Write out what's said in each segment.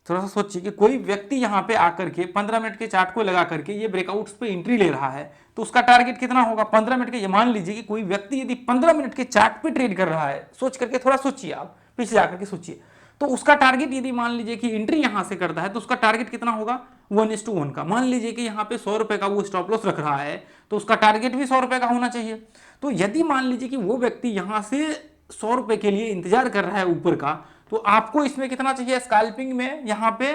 थोड़ा सा सोचिए कि कोई व्यक्ति यहाँ पे आकर के 15 मिनट के चार्ट को लगा करके ये ब्रेकआउट्स पे एंट्री ले रहा है, तो उसका टारगेट कितना होगा 15 मिनट के। ये मान लीजिए कि कोई व्यक्ति यदि 15 मिनट के चार्ट पे ट्रेड कर रहा है, सोच करके थोड़ा सोचिए, आप पीछे जाकर के सोचिए, तो उसका टारगेट यदि मान लीजिए कि एंट्री यहां से करता है तो उसका टारगेट कितना होगा 1:1 का। मान लीजिए कि यहाँ पे 100 रुपए का वो स्टॉप लॉस रख रहा है, तो उसका टारगेट भी 100 रुपए का होना चाहिए। तो यदि मान लीजिए कि वो व्यक्ति यहां से 100 रुपए के लिए इंतजार कर रहा है ऊपर का, तो आपको इसमें कितना चाहिए स्कैल्पिंग में, यहाँ पे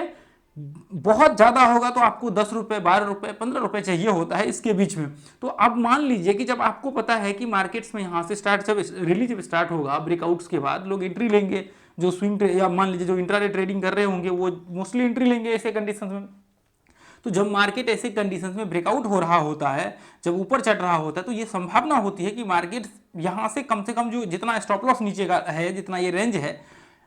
बहुत ज्यादा होगा तो आपको 10 रुपए, 12 रुपए, 15 रुपए चाहिए होता है इसके बीच में। तो अब मान लीजिए कि जब आपको पता है कि मार्केट्स में यहां से स्टार्ट जब रैली जब स्टार्ट होगा ब्रेकआउट्स के बाद, लोग एंट्री लेंगे, जो स्विंग या मान लीजिए जो इंट्राडे ट्रेडिंग कर रहे होंगे वो मोस्टली एंट्री लेंगे ऐसे कंडीशन में। तो जब मार्केट ऐसे कंडीशंस में ब्रेकआउट हो रहा होता है, जब ऊपर चढ़ रहा होता है, तो ये संभावना होती है कि मार्केट यहां से कम जो जितना स्टॉप लॉस नीचे का है, जितना ये रेंज है,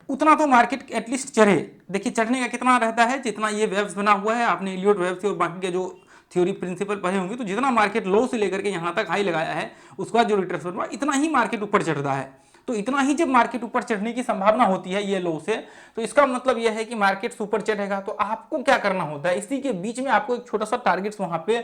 उतना तो मार्केट एटलीस्ट चढ़े। देखिए चढ़ने का कितना रहता है, जितना ये वेव्स बना हुआ है, आपने इलियट वेव्स और बाकी के जो थ्योरी प्रिंसिपल पढ़े होंगे, तो जितना मार्केट लो से लेकर के यहाँ तक हाई लगाया है, उसके बाद जो रिट्रेसमेंट हुआ, इतना ही मार्केट ऊपर चढ़ रहा है। तो इतना ही जब मार्केट ऊपर चढ़ने की संभावना होती है ये लो से, तो इसका मतलब यह है कि मार्केट ऊपर चढ़ेगा। तो आपको क्या करना होता है, इसी के बीच में आपको एक छोटा सा टारगेट्स वहां पे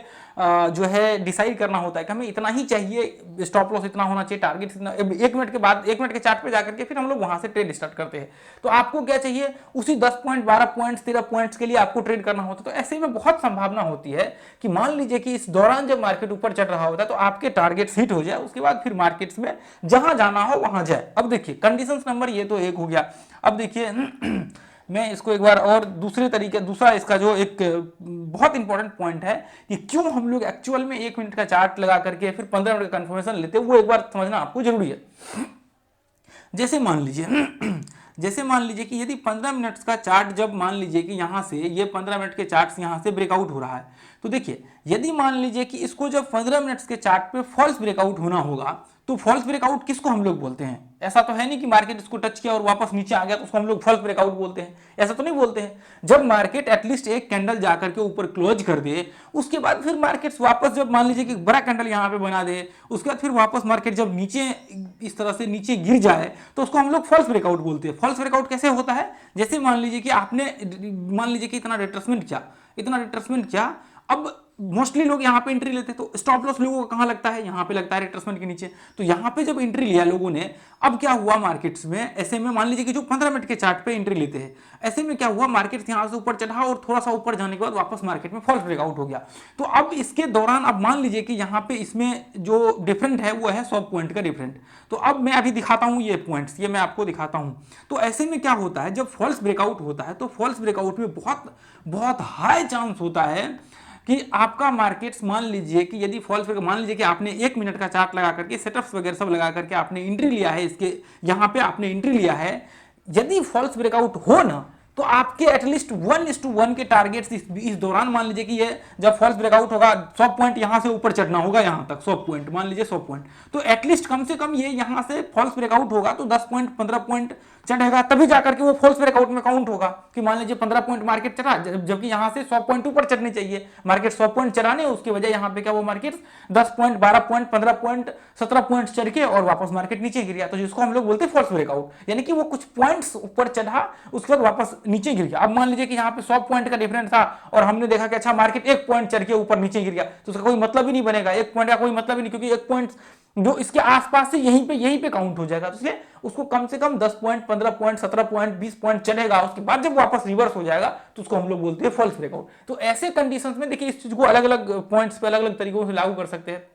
जो है डिसाइड करना होता है कि हमें इतना ही चाहिए, स्टॉप लॉस इतना होना चाहिए, टारगेट इतना। 1 मिनट के बाद 1 मिनट के चार्ट पे जाकर के फिर हम लोग वहां से ट्रेड स्टार्ट करते हैं। तो आपको क्या चाहिए, उसी 10 पॉइंट, 12 पॉइंट, 13 पॉइंट्स के लिए आपको ट्रेड करना होता है। तो ऐसे में बहुत संभावना होती है कि मान लीजिए कि इस दौरान जब मार्केट ऊपर चढ़ रहा होता है तो आपके टारगेट्स हिट हो जाए, उसके बाद फिर मार्केट्स में जहां जाना हो वहां जाए। अब देखिए कंडीशंस नंबर ये तो एक हो गया। अब देखिए मैं इसको एक बार और दूसरे तरीके, दूसरा इसका जो एक बहुत इंपॉर्टेंट पॉइंट है कि क्यों हम लोग एक्चुअल में 1 मिनट का चार्ट लगा करके फिर 15 मिनट का कंफर्मेशन लेते हैं, वो एक बार समझना आपको जरूरी है। जैसे मान लीजिए कि यदि 15 मिनट्स का चार्ट, जब मान लीजिए कि यहां से ये 15 मिनट के चार्ट यहां से ब्रेकआउट हो रहा है, तो देखिए यदि मान लीजिए कि इसको जब 15 मिनट्स के चार्ट पे फॉल्स ब्रेकआउट होना होगा, तो फॉल्स ब्रेकआउट किसको हम लोग बोलते हैं? ऐसा तो है नहीं कि मार्केट इसको टच किया और वापस नीचे आ गया तो उसको हम लोग फॉल्स ब्रेकआउट बोलते हैं, ऐसा तो नहीं बोलते हैं। जब मार्केट एटलीस्ट एक कैंडल जाकर के ऊपर क्लोज कर दे, उसके बाद फिर मार्केट वापस जब मान लीजिए कि बड़ा कैंडल यहां पे बना दे, उसके बाद फिर वापस मार्केट जब नीचे इस तरह से नीचे गिर जाए, तो उसको हम लोग फॉल्स ब्रेकआउट बोलते हैं। फॉल्स ब्रेकआउट कैसे होता है, जैसे मान लीजिए कि आपने मान लीजिए कि इतना रिट्रेसमेंट किया, अब मोस्टली लोग यहाँ पे एंट्री लेते हैं, तो स्टॉप लॉस लोगों का कहां लगता है, यहाँ पे लगता है रिट्रेसमेंट के नीचे। तो यहाँ पे जब एंट्री लिया लोगों ने, अब क्या हुआ मार्केट्स में, ऐसे में मान लीजिए कि जो 15 मिनट के चार्ट पे एंट्री लेते हैं, ऐसे में क्या हुआ, मार्केट यहां से ऊपर चढ़ा और थोड़ा सा ऊपर जाने के बाद वापस मार्केट में फॉल्स ब्रेकआउट हो गया। तो अब इसके दौरान अब मान लीजिए कि यहाँ पे इसमें जो डिफरेंट है वो है 100 पॉइंट का डिफरेंट। तो अब मैं अभी दिखाता हूं ये पॉइंट्स, ये मैं आपको दिखाता हूं। तो ऐसे में क्या होता है, जब फॉल्स ब्रेकआउट होता है, तो फॉल्स ब्रेकआउट में बहुत बहुत हाई चांस होता है कि आपका मार्केट्स, मान लीजिए कि यदि फॉल्स मान लीजिए कि आपने 1 मिनट का चार्ट लगा करके सेटअप्स वगैरह सब लगा करके आपने एंट्री लिया है, इसके यहां पे आपने एंट्री लिया है, यदि फॉल्स ब्रेकआउट हो ना, तो आपके एटलीस्ट 1:1 के टारगेट्स इस दौरान, मान लीजिए कि ये जब फॉल्स ब्रेकआउट होगा 100 पॉइंट यहां से ऊपर चढ़ना होगा, यहां तक 100 पॉइंट, मान लीजिए 100 पॉइंट, तो एटलीस्ट कम से कम ये यहां से फॉल्स ब्रेकआउट होगा तो 10 पॉइंट, 15 पॉइंट चढ़ेगा, तभी जाकर के वो फॉल्स ब्रेकआउट में काउंट होगा। कि मान लीजिए 15 पॉइंट मार्केट चढ़ा, जबकि यहां से 100 पॉइंट ऊपर चढ़ने चाहिए, मार्केट 100 पॉइंट चढ़ाने, उसकी वजह यहां पे क्या वो market 10 point, 12 point, 15 point, 17 point चढ़ के और वापस मार्केट नीचे गिर गया, तो जिसको हम लोग बोलते हैं फॉल्स ब्रेकआउट। यानी कि वो कुछ पॉइंट्स ऊपर चढ़ा, उसके बाद वापस नीचे गिर गया। अब मान लीजिए कि यहाँ पे 100 पॉइंट का डिफरेंस था और हमने देखा कि अच्छा मार्केट 1 पॉइंट चढ़ के ऊपर नीचे गिर गया, तो उसका कोई मतलब ही नहीं बनेगा, 1 पॉइंट का कोई मतलब ही नहीं, क्योंकि 1 पॉइंट जो इसके आसपास से यहीं पे काउंट हो जाएगा। तो इसलिए उसको कम से कम 10 पॉइंट, 15 पॉइंट, 17 पॉइंट, 20 पॉइंट चढ़ेगा, उसके बाद जब वापस रिवर्स हो जाएगा तो उसको हम लोग बोलते हैं फॉल्स ब्रेकआउट। तो ऐसे कंडीशंस में देखिए इस चीज को अलग अलग पॉइंट्स पे अलग अलग तरीकों से लागू कर सकते हैं।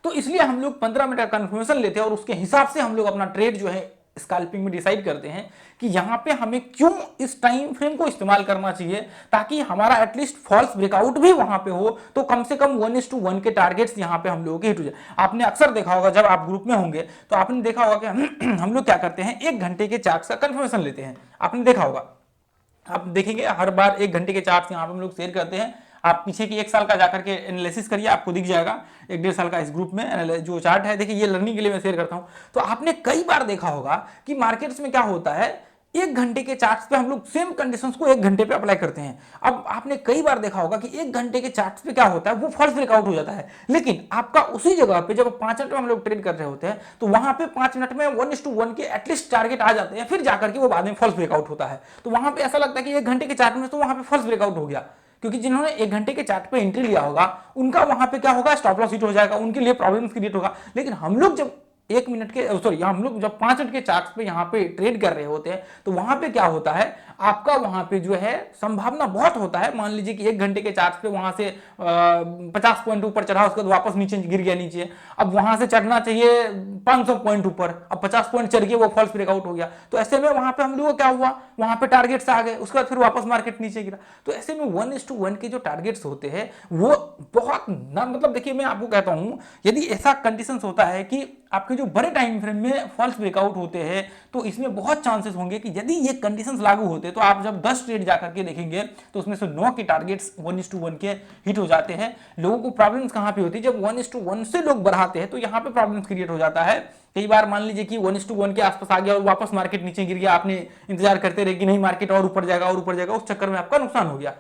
तो इसलिए हम लोग 15 मिनट का कंफर्मेशन लेते हैं और उसके हिसाब से हम लोग अपना ट्रेड जो है स्कैल्पिंग में डिसाइड करते हैं कि यहां पे हमें क्यों इस टाइम फ्रेम को इस्तेमाल करना चाहिए, ताकि हमारा एटलीस्ट फॉल्स ब्रेकआउट भी वहां पे हो, तो कम से कम 1:1 के टारगेट्स यहां पे हम लोगों के हिट हो जाए। आपने अक्सर देखा होगा जब आप ग्रुप में होंगे तो आपने देखा होगा कि हम लोग क्या करते हैं, 1 घंटे के चार्ट का कंफर्मेशन लेते हैं। आपने देखा होगा, आप देखेंगे हर बार 1 घंटे के चार्ट यहाँ पे हम लोग शेयर करते हैं। आप पीछे की 1 साल का जाकर के एनालिसिस करिए, आपको दिख जाएगा 1-1.5 साल का इस ग्रुप में जो चार्ट है। देखिए ये लर्निंग के लिए मैं शेयर करता हूं। तो आपने कई बार देखा होगा कि मार्केट्स में क्या होता है, 1 घंटे के चार्ट्स पे हम लोग सेम कंडीशंस को 1 घंटे पे अप्लाई करते हैं। अब आपने कई बार देखा होगा कि 1 घंटे के चार्ट्स पे क्या होता है, वो फॉल्स ब्रेकआउट हो जाता है, लेकिन आपका उसी जगह पे जब 5 मिनट में हम लोग ट्रेड कर रहे होते हैं तो वहां पे 5 मिनट में 1:1 के एटलीस्ट टारगेट आ जाते हैं, फिर जाकर के वो बाद में फॉल्स ब्रेकआउट होता है। तो वहां पे ऐसा लगता है कि 1 घंटे के चार्ट में तो वहां पे फॉल्स ब्रेकआउट हो गया, क्योंकि जिन्होंने 1 घंटे के चार्ट पे एंट्री लिया होगा उनका वहां पे क्या होगा, स्टॉप लॉस हिट हो जाएगा, उनके लिए प्रॉब्लम क्रिएट होगा। लेकिन हम लोग जब 1 मिनट के सॉरी हम लोग जब 5 मिनट के चार्ट पे यहाँ पे ट्रेड कर रहे होते हैं तो वहां पे क्या होता है, आपका वहां पे जो है संभावना बहुत होता है, मान लीजिए कि 1 घंटे के चार्ट पे वहां से 50 पॉइंट ऊपर चढ़ा, उसके बाद वापस नीचे गिर गया नीचे, अब वहां से चढ़ना चाहिए 500 पॉइंट ऊपर, अब 50 पॉइंट चढ़ गया, वो फॉल्स ब्रेकआउट हो गया। तो ऐसे में वहां पे हम लोग क्या हुआ, वहां पे टारगेट्स आ गए, उसके बाद फिर वापस मार्केट नीचे गिरा। तो ऐसे में 1:1 के जो टारगेट्स होते हैं वो बहुत ना, मतलब देखिए मैं आपको कहता हूं, यदि ऐसा कंडीशन होता है कि आपके जो बड़े टाइम फ्रेम में फॉल्स ब्रेकआउट होते हैं तो इसमें बहुत चांसेस होंगे कि यदि ये कंडीशंस लागू होते तो आप जब 10 ट्रेड जाकर के देखेंगे तो उसमें से 9 के टारगेट्स 1:1 के हिट हो जाते हैं। लोगों को प्रॉब्लम्स कहां पे होती है, जब 1:1 से लोग बढ़ाते हैं तो यहां पे प्रॉब्लम्स क्रिएट हो जाता है। कई बार मान लीजिए कि 1:1 के आसपास आ गया और वापस मार्केट नीचे गिर गया, आपने इंतजार करते रहे कि नहीं मार्केट और ऊपर जाएगा और ऊपर जाएगा, उस चक्कर में आपका नुकसान हो गया।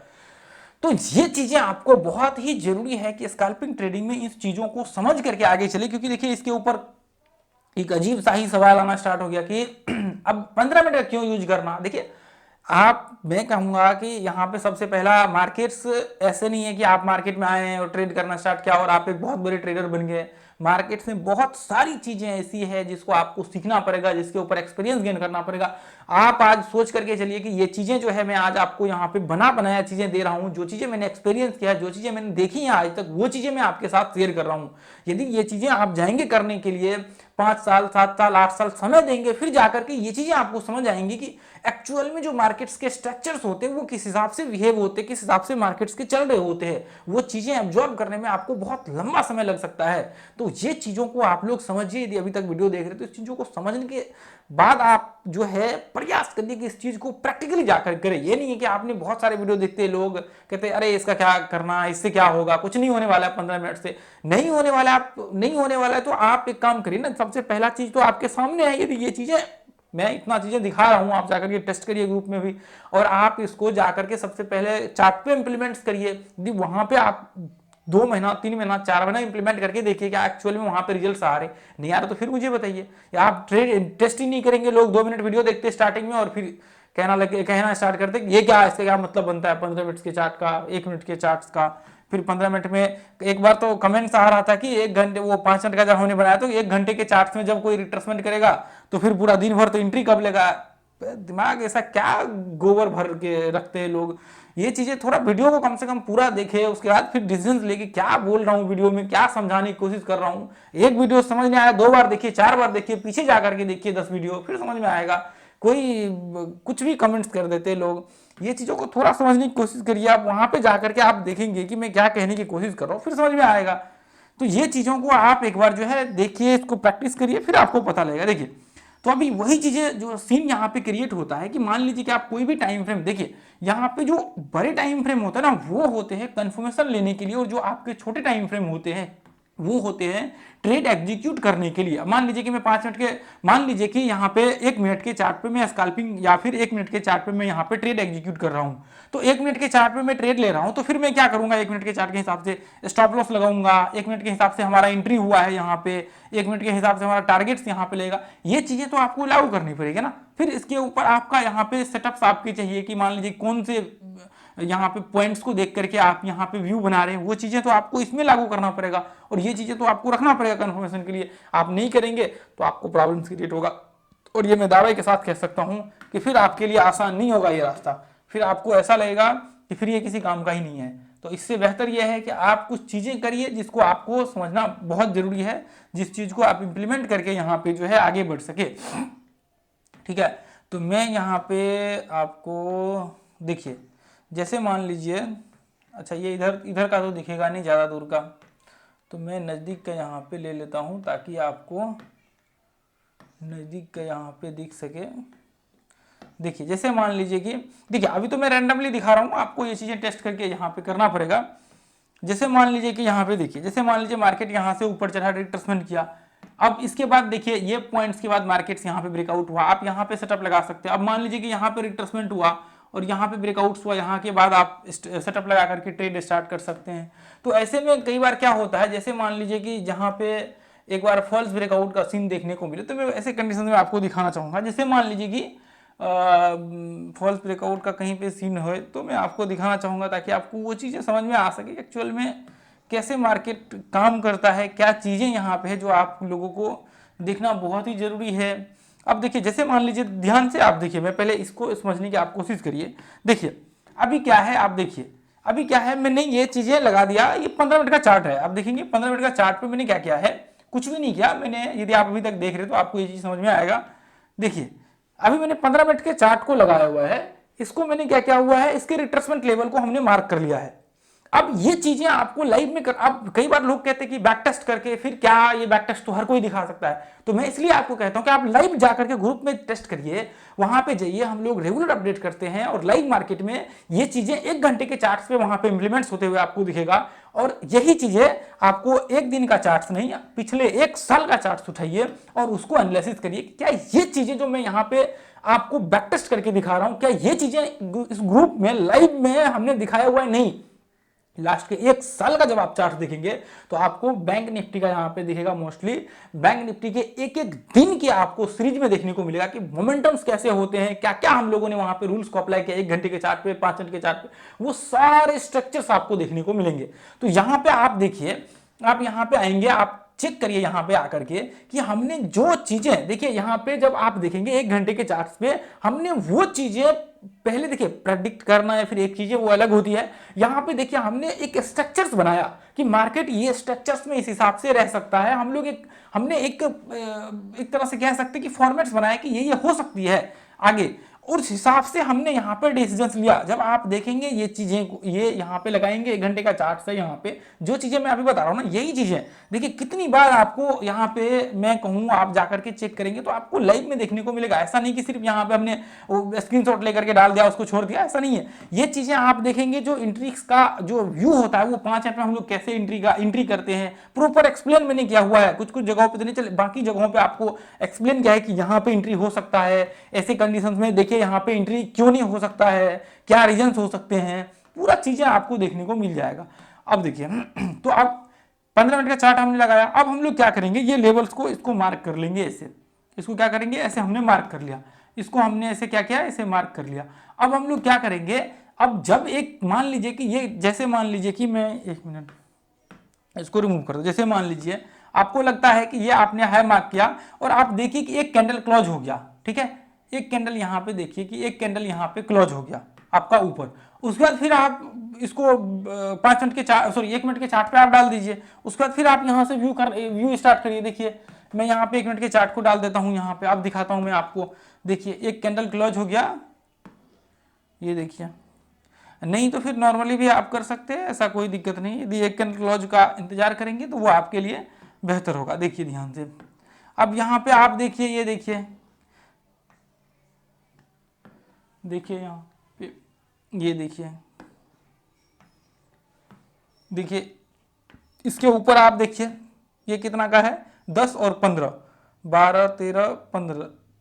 तो ये चीजें आपको बहुत ही जरूरी है कि स्कैल्पिंग ट्रेडिंग में इस चीजों को समझ करके आगे चले, क्योंकि देखिए इसके ऊपर एक अजीब सा ही सवाल आना स्टार्ट हो गया कि अब 15 मिनट क्यों यूज करना। देखिए मैं कहूंगा कि यहाँ पे सबसे पहला, मार्केट्स ऐसे नहीं है कि आप मार्केट में आए और ट्रेड करना स्टार्ट किया और आप एक बहुत बड़े ट्रेडर बन गए। मार्केट्स में बहुत सारी चीजें ऐसी है जिसको आपको सीखना पड़ेगा, जिसके ऊपर एक्सपीरियंस गेन करना पड़ेगा। आप आज सोच करके चलिए कि ये चीजें जो है मैं आज आपको यहाँ पे बना बनाया चीजें दे रहा हूँ, जो चीजें मैंने एक्सपीरियंस किया है, जो चीजें मैंने देखी है आज तक, वो चीजें मैं आपके साथ शेयर कर रहा हूँ। यदि ये चीजें आप जाएंगे करने के लिए 5 साल 7 साल 8 साल समय देंगे, फिर जाकर के ये चीजें आपको समझ आएंगी कि एक्चुअल में जो मार्केट्स के स्ट्रक्चर्स होते हैं वो किस हिसाब से बिहेव होते हैं, किस हिसाब से मार्केट्स के चल रहे होते हैं। वो चीजें एब्जॉर्ब करने में आपको बहुत लंबा समय लग सकता है। तो ये चीजों को आप लोग समझिए, यदि अभी तक वीडियो देख रहे तो इस चीजों को समझने के बाद आप जो है प्रयास करिए कि इस चीज को प्रैक्टिकली जाकर करें। ये नहीं है कि आपने बहुत सारे वीडियो देखते, लोग कहते हैं अरे इसका क्या करना, इससे क्या होगा, कुछ नहीं होने वाला है, 15 मिनट से नहीं होने वाला है। आप नहीं होने वाला है तो आप एक काम करिए ना, सबसे पहला चीज तो आपके सामने है। यदि ये चीजें मैं इतना चीजें दिखा रहा हूं, आप जाकर के टेस्ट करिए ग्रुप में भी, और आप इसको जाकर के सबसे पहले चार्ट पे इंप्लीमेंट करिए। यदि वहां पे आप 2 महीना 3 महीना 4 महीना इंप्लीमेंट करके देखिए कि एक्चुअली में वहां पे रिजल्ट्स आ रहे, नहीं आ रहे तो फिर मुझे बताइए। या आप ट्रेड टेस्ट ही नहीं करेंगे, लोग 2 मिनट वीडियो देखते स्टार्टिंग में और फिर कहना स्टार्ट करते ये क्या, इसका क्या मतलब बनता है 15 मिनट के चार्ट का, 1 मिनट के चार्ट का। फिर 15 मिनट में एक बार तो कमेंट्स आ रहा था कि 1 घंटे, वो 5 मिनट का जब हमने बनाया तो 1 घंटे के चार्ट में जब कोई रिट्रेसमेंट करेगा तो फिर पूरा दिन भर तो एंट्री कब लेगा। दिमाग ऐसा क्या गोबर भर के रखते हैं लोग। ये चीजें थोड़ा वीडियो को कम से कम पूरा देखे, उसके बाद फिर डिसीजन लेके क्या बोल रहा हूँ वीडियो में, क्या समझाने की कोशिश कर रहा हूँ। एक वीडियो समझ में आया 2 बार देखिए, 4 बार देखिए, पीछे जाकर के देखिए 10 वीडियो, फिर समझ में आएगा। कोई कुछ भी कमेंट्स कर देते लोग। ये चीजों को थोड़ा समझने की कोशिश करिए, आप वहां पे जाकर के आप देखेंगे कि मैं क्या कहने की कोशिश कर रहा हूँ, फिर समझ में आएगा। तो ये चीजों को आप एक बार जो है देखिए, इसको प्रैक्टिस करिए, फिर आपको पता लगेगा। देखिए तो अभी वही चीजें जो सीन यहाँ पे क्रिएट होता है कि मान लीजिए कि आप कोई भी टाइम फ्रेम देखिए, यहाँ पे जो बड़े टाइम फ्रेम होता है ना वो होते हैं कंफर्मेशन लेने के लिए, और जो आपके छोटे टाइम फ्रेम होते हैं वो होते हैं ट्रेड एग्जीक्यूट करने के लिए। मान लीजिए कि मैं 5 मिनट के, मान लीजिए कि यहाँ पे 1 मिनट के चार्ट पे मैं स्कैल्पिंग, या फिर 1 मिनट के चार्ट पे मैं यहाँ पे ट्रेड एग्जीक्यूट कर रहा हूँ। तो 1 मिनट के चार्ट पे मैं ट्रेड ले रहा हूँ, तो फिर मैं क्या करूंगा, 1 मिनट के चार्ट के हिसाब से स्टॉप लॉस लगाऊंगा, 1 मिनट के हिसाब से हमारा एंट्री हुआ है यहाँ पे, 1 मिनट के हिसाब से हमारा टारगेट्स यहाँ पे लेगा। ये चीजें तो आपको लागू करनी पड़ेगी ना। फिर इसके ऊपर आपका यहाँ पे सेटअप्स आपके चाहिए कि मान लीजिए कौन से यहाँ पे पॉइंट्स को देख करके आप यहाँ पे व्यू बना रहे हैं, वो चीजें तो आपको इसमें लागू करना पड़ेगा, और ये चीजें तो आपको रखना पड़ेगा कंफर्मेशन के लिए। आप नहीं करेंगे तो आपको प्रॉब्लम्स क्रिएट होगा, और ये मैं दावे के साथ कह सकता हूँ कि फिर आपके लिए आसान नहीं होगा ये रास्ता। फिर आपको ऐसा लगेगा कि फिर ये किसी काम का ही नहीं है। तो इससे बेहतर यह है कि आप कुछ चीजें करिए जिसको आपको समझना बहुत जरूरी है, जिस चीज को आप इंप्लीमेंट करके यहाँ पे जो है आगे बढ़ सके। ठीक है, तो मैं यहाँ पे आपको देखिए, जैसे मान लीजिए, अच्छा ये इधर का तो दिखेगा नहीं ज़्यादा दूर का, तो मैं नज़दीक का यहाँ पे ले लेता हूँ ताकि आपको नज़दीक का यहाँ पे दिख सके। देखिए जैसे मान लीजिए कि देखिए अभी तो मैं रैंडमली दिखा रहा हूँ, आपको ये चीज़ें टेस्ट करके यहाँ पे करना पड़ेगा। जैसे मान लीजिए कि यहाँ पे देखिए, जैसे मान लीजिए मार्केट यहाँ से ऊपर चढ़ा, रिट्रेसमेंट किया, अब इसके बाद देखिए ये पॉइंट्स के बाद मार्केट्स यहाँ पे ब्रेकआउट हुआ, आप यहाँ पे सेटअप लगा सकते हैं। अब मान लीजिए कि यहाँ पे रिट्रेसमेंट हुआ और यहाँ पे ब्रेकआउट्स हुआ, यहाँ के बाद आप सेटअप लगा करके ट्रेड स्टार्ट कर सकते हैं। तो ऐसे में कई बार क्या होता है, जैसे मान लीजिए कि जहाँ पे एक बार फॉल्स ब्रेकआउट का सीन देखने को मिले, तो मैं ऐसे कंडीशन में आपको दिखाना चाहूँगा। जैसे मान लीजिए कि फॉल्स ब्रेकआउट का कहीं पे सीन हो, तो मैं आपको दिखाना चाहूँगा ताकि आपको वो चीज़ें समझ में आ सके एक्चुअल में कैसे मार्केट काम करता है, क्या चीज़ें यहाँ पे है जो आप लोगों को देखना बहुत ही ज़रूरी है। अब देखिए जैसे मान लीजिए, ध्यान से आप देखिए, मैं पहले इसको समझने की आप कोशिश करिए। देखिए अभी क्या है, आप देखिए अभी क्या है, मैंने ये चीज़ें लगा दिया, ये 15 मिनट का चार्ट है। आप देखेंगे 15 मिनट का चार्ट पे मैंने क्या किया है, कुछ भी नहीं किया मैंने। यदि आप अभी तक देख रहे तो आपको ये चीज़ समझ में आएगा। देखिए अभी मैंने 15 मिनट के चार्ट को लगाया हुआ है, इसको मैंने क्या क्या हुआ है, इसके रिट्रेसमेंट लेवल को हमने मार्क कर लिया है। अब ये चीजें आपको लाइव में अब कई बार लोग कहते हैं कि बैक टेस्ट करके, फिर क्या ये बैक टेस्ट तो हर कोई दिखा सकता है, तो मैं इसलिए आपको कहता हूं कि आप लाइव जाकर के ग्रुप में टेस्ट करिए, वहां पे जाइए, हम लोग रेगुलर अपडेट करते हैं और लाइव मार्केट में ये चीजें 1 घंटे के चार्ट्स पे वहां पे इंप्लीमेंट्स होते हुए आपको दिखेगा। और यही चीजें आपको एक दिन का चार्ट्स नहीं, पिछले 1 साल का चार्ट्स उठाइए और उसको एनालिसिस करिए, क्या ये चीजें जो मैं यहाँ पे आपको बैक टेस्ट करके दिखा रहा हूं, क्या ये चीजें इस ग्रुप में लाइव में हमने दिखाया हुआ है। नहीं, लास्ट के 1 साल का जब आप चार्ट देखेंगे तो आपको बैंक निफ्टी का यहाँ पे दिखेगा, मोस्टली बैंक निफ्टी के एक एक दिन की आपको सीरीज में देखने को मिलेगा कि मोमेंटम्स कैसे होते हैं, क्या क्या हम लोगों ने वहां पे रूल्स को अप्लाई किया 1 घंटे के चार्ट पे, 5 मिनट के चार्ट पे, वो सारे स्ट्रक्चर्स आपको देखने को मिलेंगे। तो यहाँ पे आप देखिए, आप यहाँ पे आएंगे, आप चेक करिए यहाँ पे आकर के कि हमने जो चीजें, देखिए यहाँ पे जब आप देखेंगे 1 घंटे के चार्ट्स पे, हमने वो चीजें पहले देखिए प्रेडिक्ट करना है, फिर एक चीजें वो अलग होती है। यहाँ पे देखिए हमने एक स्ट्रक्चर्स बनाया कि मार्केट ये स्ट्रक्चर्स में इस हिसाब से रह सकता है। हम लोग हमने एक तरह से कह सकते हैं कि फॉर्मेट्स बनाया कि ये हो सकती है आगे, और उस हिसाब से हमने यहाँ पे डिसीजंस लिया। जब आप देखेंगे ये चीजें, ये यहाँ पे लगाएंगे 1 घंटे का चार्ट से, यहाँ पे जो चीजें मैं अभी बता रहा हूँ ना, यही चीजें देखिए कितनी बार आपको यहाँ पे मैं कहूँ आप जाकर के चेक करेंगे तो आपको लाइव में देखने को मिलेगा। ऐसा नहीं कि सिर्फ यहाँ पे हमने स्क्रीनशॉट लेकर के डाल दिया उसको छोड़ दिया, ऐसा नहीं है। ये चीजें आप देखेंगे, जो एंट्रीज का जो व्यू होता है वो 5 मिनट में हम लोग कैसे एंट्री करते हैं, प्रॉपर एक्सप्लेन मैंने किया हुआ है। कुछ कुछ जगहों पे तो नहीं चले, बाकी जगहों पे आपको एक्सप्लेन किया है कि यहाँ पे एंट्री हो सकता है, ऐसे कंडीशंस में देखिए यहाँ पे एंट्री क्यों नहीं हो सकता है, क्या रीजंस हो सकते हैं, पूरा चीजें आपको देखने को मिल जाएगा। अब देखिए तो अब 15 मिनट का चार्ट हमने लगाया, अब हम लोग क्या करेंगे, ये लेवल्स को इसको मार्क कर लेंगे ऐसे, इसको क्या करेंगे ऐसे, हमने मार्क कर लिया, इसको हमने ऐसे क्या किया, ऐसे मार्क कर लिया। अब हम लोग क्या करेंगे, अब जब एक मान लीजिए कि ये, जैसे मान लीजिए कि मैं 1 मिनट इसको रिमूव कर दो, जैसे मान लीजिए आपको लगता है कि ये आपने हाई मार्क किया और आप देखिए कि एक कैंडल क्लोज हो गया, ठीक है, एक कैंडल यहाँ पे देखिए कि एक कैंडल यहाँ पे क्लोज हो गया आपका ऊपर, उसके बाद फिर आप इसको 5 मिनट के चार्ट, सॉरी 1 मिनट के चार्ट पे आप डाल दीजिए। उसके बाद फिर आप यहाँ से व्यू स्टार्ट करिए। देखिए मैं यहाँ पे 1 मिनट के चार्ट को डाल देता हूँ, यहाँ पे आप दिखाता हूँ मैं आपको। देखिए एक कैंडल क्लोज हो गया, ये देखिए, नहीं तो फिर नॉर्मली भी आप कर सकते हैं, ऐसा कोई दिक्कत नहीं। यदि एक कैंडल क्लोज का इंतजार करेंगे तो वो आपके लिए बेहतर होगा। देखिए ध्यान से, अब यहाँ पे आप देखिए, ये देखिए, देखिए यहाँ पे, ये देखिए, देखिए इसके ऊपर आप देखिए ये कितना का है, 10 और 15, 12, 13,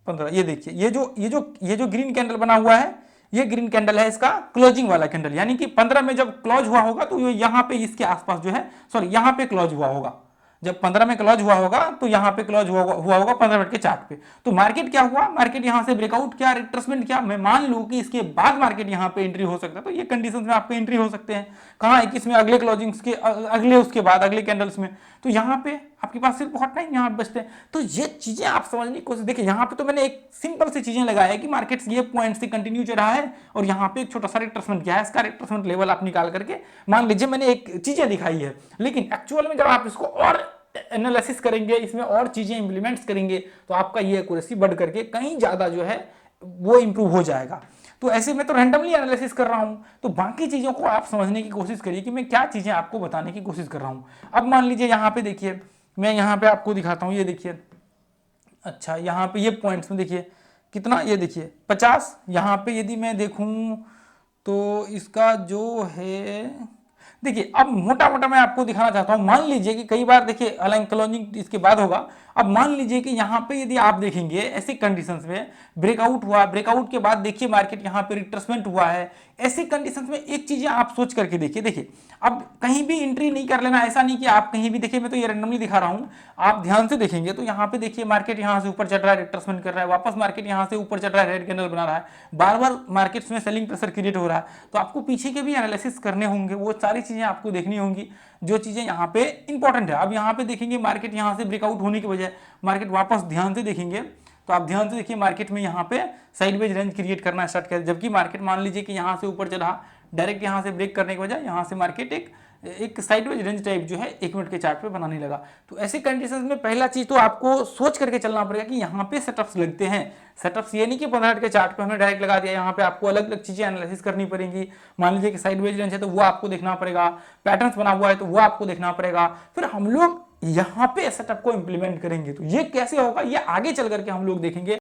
15, ये देखिए, ये जो ग्रीन कैंडल बना हुआ है, ये ग्रीन कैंडल है इसका क्लोजिंग वाला कैंडल, यानी कि 15 में जब क्लोज हुआ होगा तो ये यहाँ पे इसके आसपास जो है, सॉरी यहाँ पे क्लोज हुआ होगा। जब 15 में क्लोज हुआ होगा तो यहाँ पे क्लोज हुआ होगा 15 मिनट के चार्ट पे। तो मार्केट क्या हुआ, मार्केट यहाँ से ब्रेकआउट किया, रिट्रेसमेंट किया। मैं मान लूँ कि इसके बाद मार्केट यहाँ पे एंट्री हो सकता है, तो ये कंडीशंस में आपको एंट्री हो सकते हैं। कहाँ, 21 में, अगले क्लोजिंग्स के अगले, उसके बाद अगले कैंडल्स में। तो यहाँ पे आपके पास सिर्फ बहुत टाइम यहाँ बचते हैं। तो ये चीजें आप समझने की कोशिश, देखिए यहाँ पे तो मैंने एक सिंपल सी चीजें लगाया है कि मार्केट ये पॉइंट से कंटिन्यू चल रहा है और यहाँ पे एक छोटा सा रिट्रेसमेंट किया है, इसका रिट्रेसमेंट लेवल आप निकाल करके मान लीजिए मैंने एक चीजें दिखाई है। लेकिन एक्चुअल में जब आप इसको और एनालिसिस करेंगे, इसमें और चीजें इंप्लीमेंट्स करेंगे, तो आपका ये एक्यूरेसी बढ़ करके कहीं ज्यादा जो है वो इंप्रूव हो जाएगा। तो ऐसे में तो रैंडमली एनालिसिस कर रहा हूं, तो बाकी चीजों को आप समझने की कोशिश करिए कि मैं क्या चीजें आपको बताने की कोशिश कर रहा हूं। अब मान लीजिए यहाँ पे देखिए, मैं यहाँ पे आपको दिखाता हूँ, ये देखिए, अच्छा यहाँ पे ये पॉइंट्स में देखिए कितना, ये देखिए 50, यहाँ पे यदि मैं देखूँ तो इसका जो है देखिए अब मोटा मोटा मैं आपको दिखाना चाहता हूं, मान लीजिए कि कई बार देखिए अलाइन क्लोजिंग इसके बाद होगा। अब मान लीजिए कि यहाँ पे यदि आप देखेंगे ऐसी कंडीशंस में ब्रेकआउट हुआ, ब्रेकआउट के बाद देखिए मार्केट यहाँ पे रिट्रेसमेंट हुआ है, ऐसी कंडीशंस में एक चीजें आप सोच करके देखिए। देखिए अब कहीं भी एंट्री नहीं कर लेना, ऐसा नहीं कि आप कहीं भी देखिए, मैं तो ये रैंडमली दिखा रहा हूं, आप ध्यान से देखेंगे तो यहाँ पे देखिए मार्केट यहाँ से ऊपर चढ़ रहा है, रिट्रेसमेंट कर रहा है, वापस मार्केट यहाँ से ऊपर चढ़ रहा है, रेड कैंडल बना रहा है, बार बार मार्केट्स में सेलिंग प्रेशर क्रिएट हो रहा है। तो आपको पीछे के भी एनालिसिस करने होंगे, वो सारी चीजें आपको देखनी होंगी जो चीजें यहाँ पे इंपॉर्टेंट है। अब यहाँ पे देखेंगे मार्केट यहाँ से ब्रेकआउट होने की बजाय मार्केट वापस ध्यान से देखेंगे तो आप ध्यान से देखिए मार्केट में यहाँ पे साइडवेज रेंज क्रिएट करना स्टार्ट कर, जबकि मार्केट मान लीजिए कि यहाँ से ऊपर चढ़ा, डायरेक्ट यहाँ से ब्रेक करने के बजाय यहाँ से मार्केट एक साइडवेज रेंज टाइप जो है 1 मिनट के चार्ट पे बनाने लगा। तो ऐसे कंडीशंस में पहला चीज तो आपको सोच करके चलना पड़ेगा कि यहाँ पे सेटअप्स लगते हैं। सेटअप्स ये नहीं कि 15 मिनट के चार्ट पे हमने डायरेक्ट लगा दिया, यहाँ पे आपको अलग अलग चीजें एनालिसिस करनी पड़ेंगी। मान लीजिए कि साइडवेज रेंज है तो वो आपको देखना पड़ेगा, पैटर्न्स बना हुआ है तो वो आपको देखना पड़ेगा, फिर हम लोग यहाँ पे सेटअप को इंप्लीमेंट करेंगे। तो ये कैसे होगा ये आगे चल करके हम लोग देखेंगे।